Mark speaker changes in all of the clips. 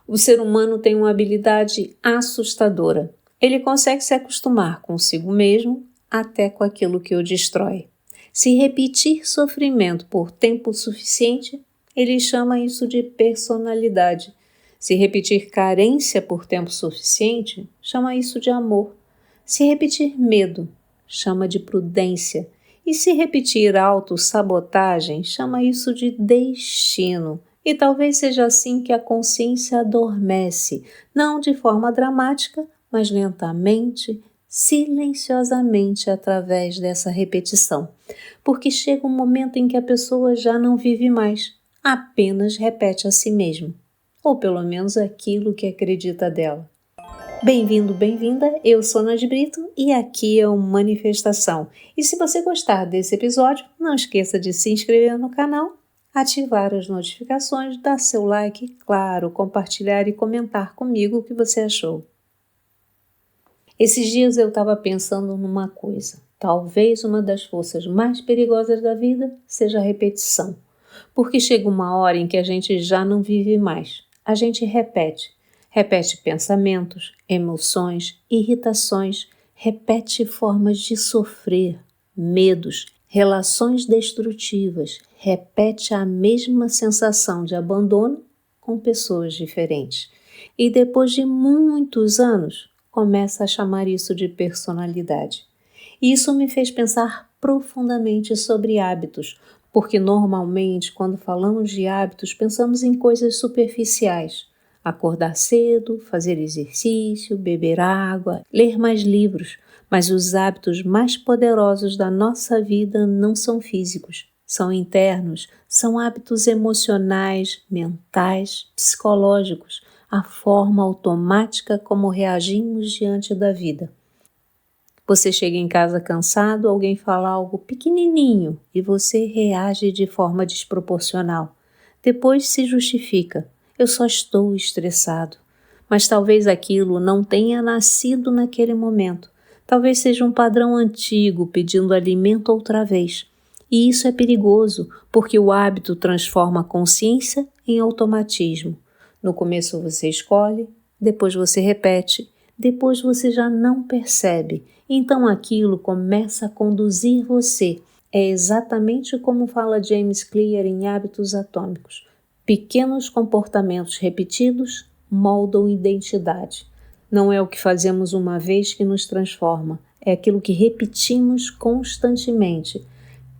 Speaker 1: O ser humano tem uma habilidade assustadora. Ele consegue se acostumar consigo mesmo até com aquilo que o destrói. Se repetir sofrimento por tempo suficiente, ele chama isso de personalidade. Se repetir carência por tempo suficiente, chama isso de amor. Se repetir medo, chama de prudência. E se repetir autossabotagem, chama isso de destino. E talvez seja assim que a consciência adormece, não de forma dramática, mas lentamente, silenciosamente através dessa repetição. Porque chega um momento em que a pessoa já não vive mais, apenas repete a si mesma, ou pelo menos aquilo que acredita dela. Bem-vindo, bem-vinda, eu sou Nath Brito e aqui é o Manifestação. E se você gostar desse episódio, não esqueça de se inscrever no canal, ativar as notificações, dar seu like e, claro, compartilhar e comentar comigo o que você achou. Esses dias eu estava pensando numa coisa. Talvez uma das forças mais perigosas da vida seja a repetição. Porque chega uma hora em que a gente já não vive mais. A gente repete. Repete pensamentos, emoções, irritações, repete formas de sofrer, medos, relações destrutivas, repete a mesma sensação de abandono com pessoas diferentes. E depois de muitos anos, começa a chamar isso de personalidade. E isso me fez pensar profundamente sobre hábitos, porque normalmente quando falamos de hábitos pensamos em coisas superficiais. Acordar cedo, fazer exercício, beber água, ler mais livros, mas os hábitos mais poderosos da nossa vida não são físicos, são internos, são hábitos emocionais, mentais, psicológicos, a forma automática como reagimos diante da vida. Você chega em casa cansado, alguém fala algo pequenininho e você reage de forma desproporcional. Depois se justifica. Eu só estou estressado. Mas talvez aquilo não tenha nascido naquele momento. Talvez seja um padrão antigo pedindo alimento outra vez. E isso é perigoso, porque o hábito transforma a consciência em automatismo. No começo você escolhe, depois você repete, depois você já não percebe. Então aquilo começa a conduzir você. É exatamente como fala James Clear em Hábitos Atômicos. Pequenos comportamentos repetidos moldam identidade. Não é o que fazemos uma vez que nos transforma, é aquilo que repetimos constantemente.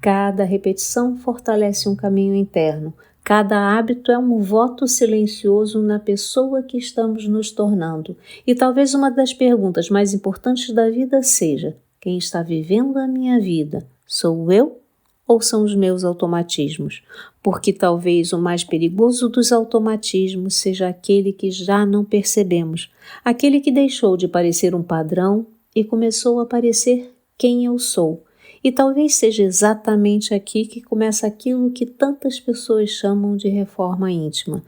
Speaker 1: Cada repetição fortalece um caminho interno. Cada hábito é um voto silencioso na pessoa que estamos nos tornando. E talvez uma das perguntas mais importantes da vida seja: quem está vivendo a minha vida? Sou eu ou são os meus automatismos? Porque talvez o mais perigoso dos automatismos seja aquele que já não percebemos, aquele que deixou de parecer um padrão e começou a parecer quem eu sou. E talvez seja exatamente aqui que começa aquilo que tantas pessoas chamam de reforma íntima.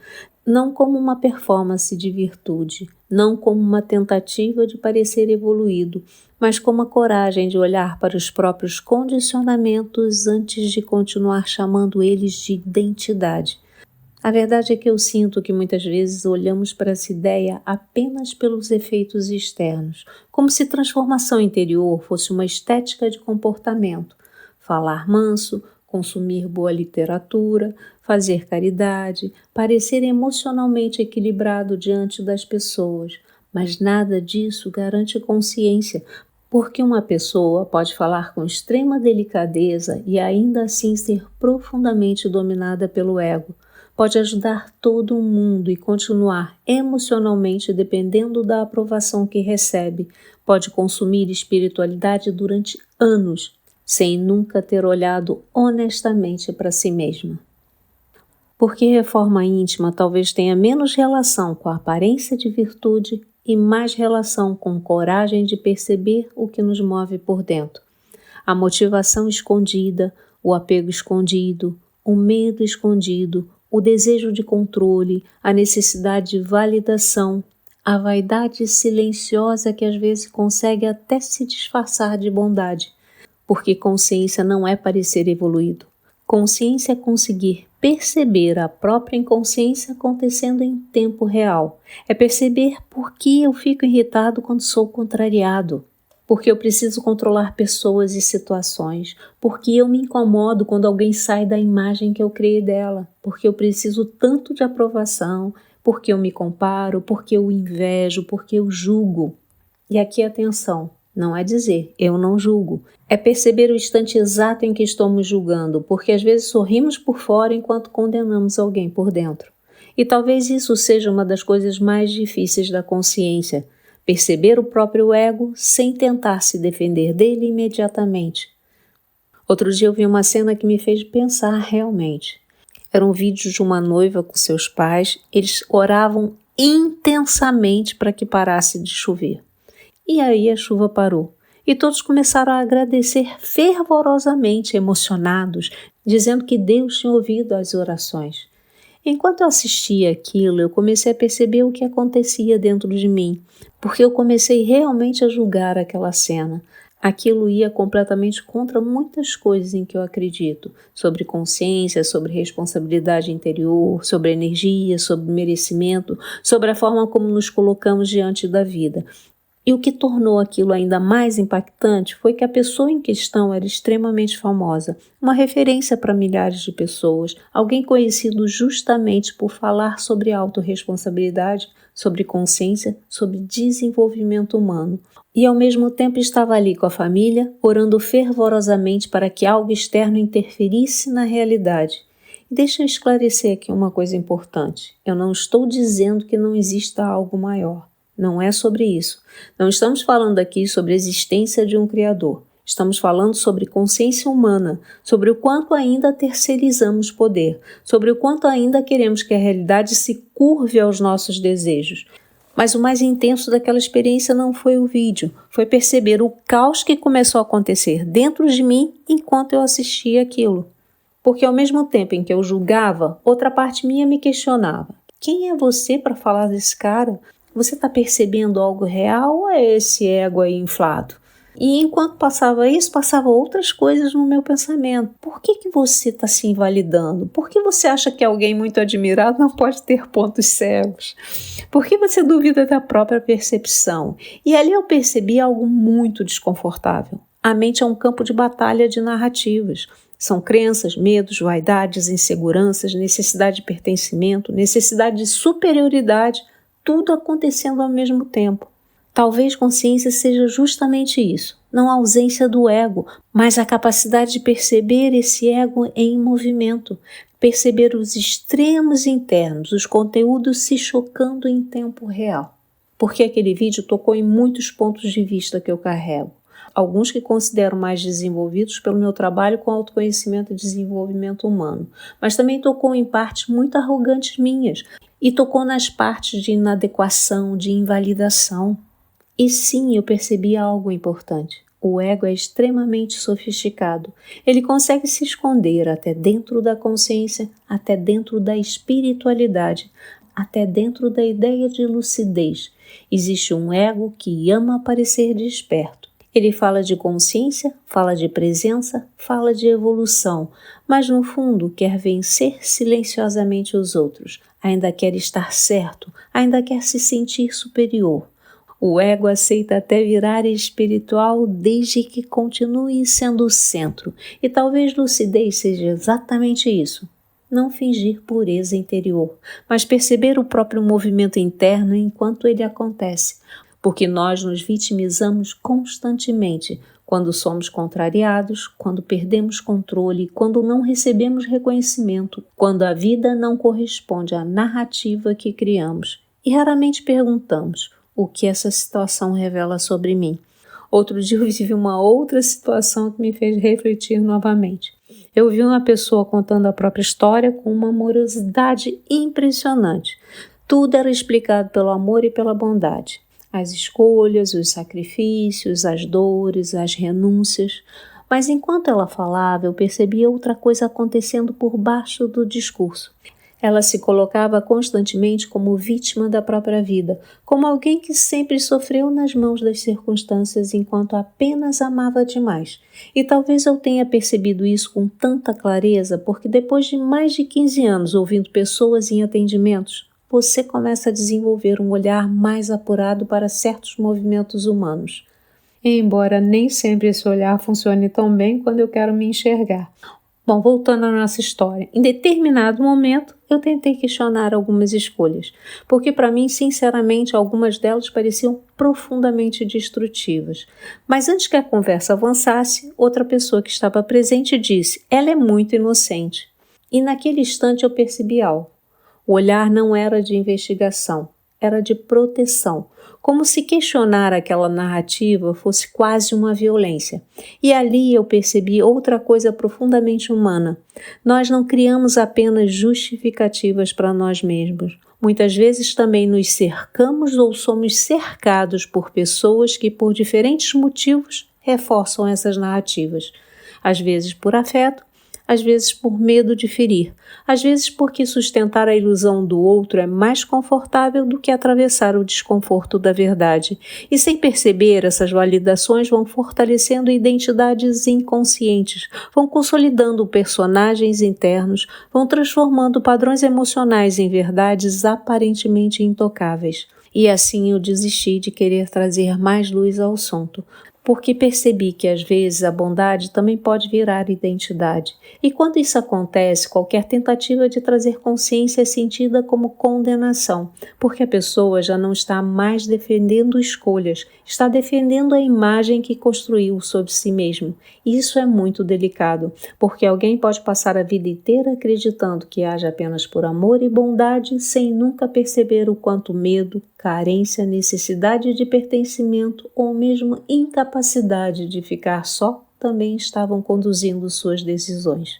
Speaker 1: Não como uma performance de virtude, não como uma tentativa de parecer evoluído, mas como a coragem de olhar para os próprios condicionamentos antes de continuar chamando eles de identidade. A verdade é que eu sinto que muitas vezes olhamos para essa ideia apenas pelos efeitos externos, como se transformação interior fosse uma estética de comportamento. Falar manso, consumir boa literatura, fazer caridade, parecer emocionalmente equilibrado diante das pessoas. Mas nada disso garante consciência, porque uma pessoa pode falar com extrema delicadeza e ainda assim ser profundamente dominada pelo ego. Pode ajudar todo mundo e continuar emocionalmente dependendo da aprovação que recebe. Pode consumir espiritualidade durante anos, sem nunca ter olhado honestamente para si mesma. Porque reforma íntima talvez tenha menos relação com a aparência de virtude e mais relação com coragem de perceber o que nos move por dentro. A motivação escondida, o apego escondido, o medo escondido, o desejo de controle, a necessidade de validação, a vaidade silenciosa que às vezes consegue até se disfarçar de bondade, porque consciência não é parecer evoluído. Consciência é conseguir perceber a própria inconsciência acontecendo em tempo real. É perceber por que eu fico irritado quando sou contrariado. Porque eu preciso controlar pessoas e situações. Porque eu me incomodo quando alguém sai da imagem que eu criei dela. Porque eu preciso tanto de aprovação. Porque eu me comparo. Porque eu invejo. Porque eu julgo. E aqui atenção. Não é dizer, eu não julgo. É perceber o instante exato em que estamos julgando, porque às vezes sorrimos por fora enquanto condenamos alguém por dentro. E talvez isso seja uma das coisas mais difíceis da consciência, perceber o próprio ego sem tentar se defender dele imediatamente. Outro dia eu vi uma cena que me fez pensar realmente. Era um vídeo de uma noiva com seus pais, eles oravam intensamente para que parasse de chover. E aí a chuva parou. E todos começaram a agradecer fervorosamente, emocionados, dizendo que Deus tinha ouvido as orações. Enquanto eu assistia aquilo, eu comecei a perceber o que acontecia dentro de mim, porque eu comecei realmente a julgar aquela cena. Aquilo ia completamente contra muitas coisas em que eu acredito, sobre consciência, sobre responsabilidade interior, sobre energia, sobre merecimento, sobre a forma como nos colocamos diante da vida. E o que tornou aquilo ainda mais impactante foi que a pessoa em questão era extremamente famosa, uma referência para milhares de pessoas, alguém conhecido justamente por falar sobre autorresponsabilidade, sobre consciência, sobre desenvolvimento humano. E ao mesmo tempo estava ali com a família, orando fervorosamente para que algo externo interferisse na realidade. E deixa eu esclarecer aqui uma coisa importante. Eu não estou dizendo que não exista algo maior. Não é sobre isso. Não estamos falando aqui sobre a existência de um Criador. Estamos falando sobre consciência humana, sobre o quanto ainda terceirizamos poder, sobre o quanto ainda queremos que a realidade se curve aos nossos desejos. Mas o mais intenso daquela experiência não foi o vídeo, foi perceber o caos que começou a acontecer dentro de mim enquanto eu assistia aquilo. Porque ao mesmo tempo em que eu julgava, outra parte minha me questionava. Quem é você para falar desse cara? Você está percebendo algo real ou é esse ego aí inflado? E enquanto passava isso, passavam outras coisas no meu pensamento. Por que você está se invalidando? Por que você acha que alguém muito admirado não pode ter pontos cegos? Por que você duvida da própria percepção? E ali eu percebi algo muito desconfortável. A mente é um campo de batalha de narrativas. São crenças, medos, vaidades, inseguranças, necessidade de pertencimento, necessidade de superioridade, tudo acontecendo ao mesmo tempo. Talvez consciência seja justamente isso, não a ausência do ego, mas a capacidade de perceber esse ego em movimento, perceber os extremos internos, os conteúdos se chocando em tempo real. Porque aquele vídeo tocou em muitos pontos de vista que eu carrego. Alguns que considero mais desenvolvidos pelo meu trabalho com autoconhecimento e desenvolvimento humano, mas também tocou em partes muito arrogantes minhas e tocou nas partes de inadequação, de invalidação. E sim, eu percebi algo importante. O ego é extremamente sofisticado. Ele consegue se esconder até dentro da consciência, até dentro da espiritualidade, até dentro da ideia de lucidez. Existe um ego que ama parecer desperto. Ele fala de consciência, fala de presença, fala de evolução, mas no fundo quer vencer silenciosamente os outros, ainda quer estar certo, ainda quer se sentir superior. O ego aceita até virar espiritual desde que continue sendo o centro, e talvez lucidez seja exatamente isso. Não fingir pureza interior, mas perceber o próprio movimento interno enquanto ele acontece, porque nós nos vitimizamos constantemente quando somos contrariados, quando perdemos controle, quando não recebemos reconhecimento, quando a vida não corresponde à narrativa que criamos. E raramente perguntamos: o que essa situação revela sobre mim? Outro dia eu vivi uma outra situação que me fez refletir novamente. Eu vi uma pessoa contando a própria história com uma amorosidade impressionante. Tudo era explicado pelo amor e pela bondade. As escolhas, os sacrifícios, as dores, as renúncias. Mas enquanto ela falava, eu percebia outra coisa acontecendo por baixo do discurso. Ela se colocava constantemente como vítima da própria vida, como alguém que sempre sofreu nas mãos das circunstâncias enquanto apenas amava demais. E talvez eu tenha percebido isso com tanta clareza porque depois de mais de 15 anos ouvindo pessoas em atendimentos, você começa a desenvolver um olhar mais apurado para certos movimentos humanos. Embora nem sempre esse olhar funcione tão bem quando eu quero me enxergar. Bom, voltando à nossa história, em determinado momento eu tentei questionar algumas escolhas, porque para mim, sinceramente, algumas delas pareciam profundamente destrutivas. Mas antes que a conversa avançasse, outra pessoa que estava presente disse: "Ela é muito inocente." E naquele instante eu percebi algo. O olhar não era de investigação, era de proteção, como se questionar aquela narrativa fosse quase uma violência. E ali eu percebi outra coisa profundamente humana. Nós não criamos apenas justificativas para nós mesmos. Muitas vezes também nos cercamos ou somos cercados por pessoas que, por diferentes motivos, reforçam essas narrativas. Às vezes por afeto, às vezes por medo de ferir, às vezes porque sustentar a ilusão do outro é mais confortável do que atravessar o desconforto da verdade. E sem perceber, essas validações vão fortalecendo identidades inconscientes, vão consolidando personagens internos, vão transformando padrões emocionais em verdades aparentemente intocáveis. E assim eu desisti de querer trazer mais luz ao assunto, porque percebi que às vezes a bondade também pode virar identidade. E quando isso acontece, qualquer tentativa de trazer consciência é sentida como condenação, porque a pessoa já não está mais defendendo escolhas, está defendendo a imagem que construiu sobre si mesmo. Isso é muito delicado, porque alguém pode passar a vida inteira acreditando que age apenas por amor e bondade, sem nunca perceber o quanto medo, carência, necessidade de pertencimento ou mesmo incapacidade de ficar só também estavam conduzindo suas decisões.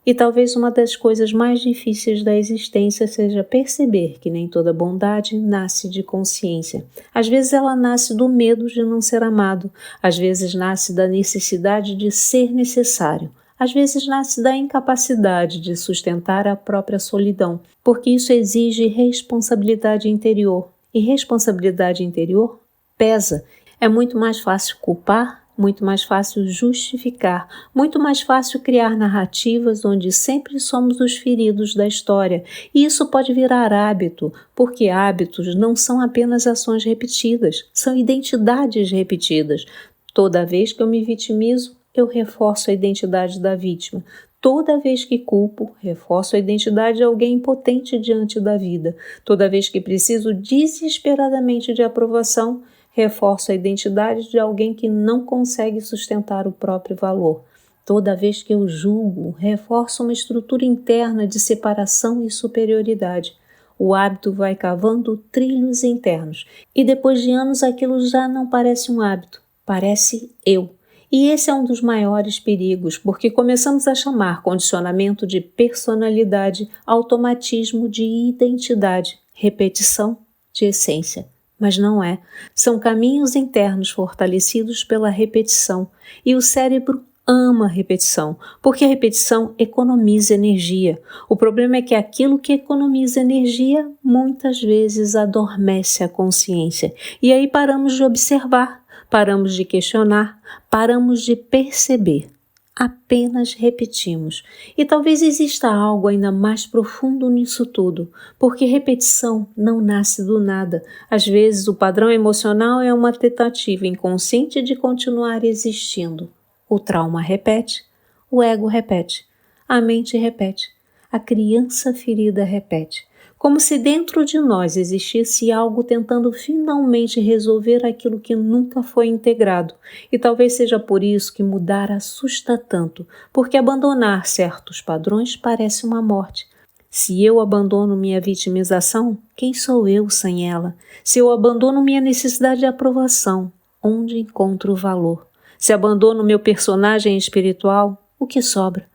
Speaker 1: E talvez uma das coisas mais difíceis da existência seja perceber que nem toda bondade nasce de consciência. Às vezes ela nasce do medo de não ser amado, às vezes nasce da necessidade de ser necessário. Às vezes nasce da incapacidade de sustentar a própria solidão, porque isso exige responsabilidade interior. E responsabilidade interior pesa. É muito mais fácil culpar, muito mais fácil justificar, muito mais fácil criar narrativas onde sempre somos os feridos da história. E isso pode virar hábito, porque hábitos não são apenas ações repetidas, são identidades repetidas. Toda vez que eu me vitimizo, eu reforço a identidade da vítima. Toda vez que culpo, reforço a identidade de alguém impotente diante da vida. Toda vez que preciso desesperadamente de aprovação, reforço a identidade de alguém que não consegue sustentar o próprio valor. Toda vez que eu julgo, reforço uma estrutura interna de separação e superioridade. O hábito vai cavando trilhos internos. E depois de anos aquilo já não parece um hábito, parece eu. E esse é um dos maiores perigos, porque começamos a chamar condicionamento de personalidade, automatismo de identidade, repetição de essência. Mas não é. São caminhos internos fortalecidos pela repetição. E o cérebro ama a repetição, porque a repetição economiza energia. O problema é que aquilo que economiza energia muitas vezes adormece a consciência. E aí paramos de observar. Paramos de questionar, paramos de perceber, apenas repetimos. E talvez exista algo ainda mais profundo nisso tudo, porque repetição não nasce do nada. Às vezes o padrão emocional é uma tentativa inconsciente de continuar existindo. O trauma repete, o ego repete, a mente repete, a criança ferida repete. Como se dentro de nós existisse algo tentando finalmente resolver aquilo que nunca foi integrado. E talvez seja por isso que mudar assusta tanto, porque abandonar certos padrões parece uma morte. Se eu abandono minha vitimização, quem sou eu sem ela? Se eu abandono minha necessidade de aprovação, onde encontro o valor? Se abandono meu personagem espiritual, o que sobra?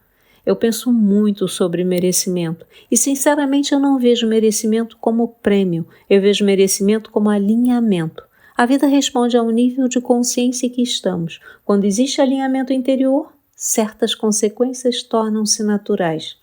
Speaker 1: Eu penso muito sobre merecimento e, sinceramente, eu não vejo merecimento como prêmio, eu vejo merecimento como alinhamento. A vida responde ao nível de consciência que estamos. Quando existe alinhamento interior, certas consequências tornam-se naturais.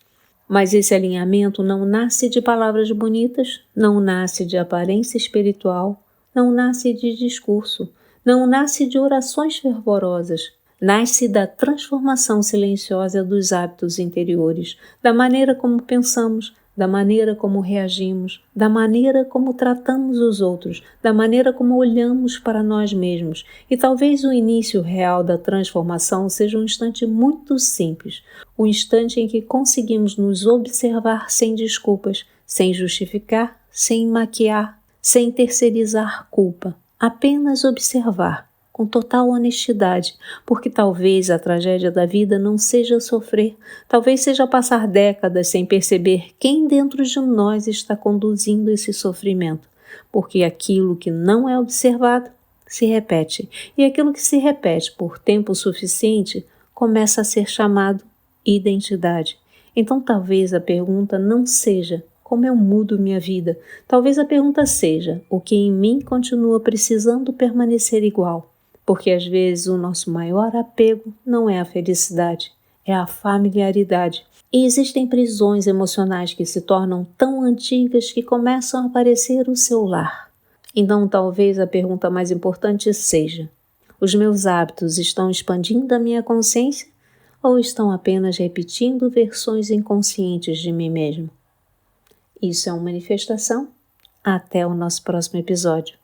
Speaker 1: Mas esse alinhamento não nasce de palavras bonitas, não nasce de aparência espiritual, não nasce de discurso, não nasce de orações fervorosas. Nasce da transformação silenciosa dos hábitos interiores, da maneira como pensamos, da maneira como reagimos, da maneira como tratamos os outros, da maneira como olhamos para nós mesmos. E talvez o início real da transformação seja um instante muito simples, o instante em que conseguimos nos observar sem desculpas, sem justificar, sem maquiar, sem terceirizar culpa, apenas observar, com total honestidade, porque talvez a tragédia da vida não seja sofrer, talvez seja passar décadas sem perceber quem dentro de nós está conduzindo esse sofrimento, porque aquilo que não é observado se repete, e aquilo que se repete por tempo suficiente começa a ser chamado identidade. Então talvez a pergunta não seja como eu mudo minha vida, talvez a pergunta seja o que em mim continua precisando permanecer igual. Porque às vezes o nosso maior apego não é a felicidade, é a familiaridade. E existem prisões emocionais que se tornam tão antigas que começam a parecer o seu lar. Então talvez a pergunta mais importante seja: os meus hábitos estão expandindo a minha consciência ou estão apenas repetindo versões inconscientes de mim mesmo? Isso é uma manifestação. Até o nosso próximo episódio.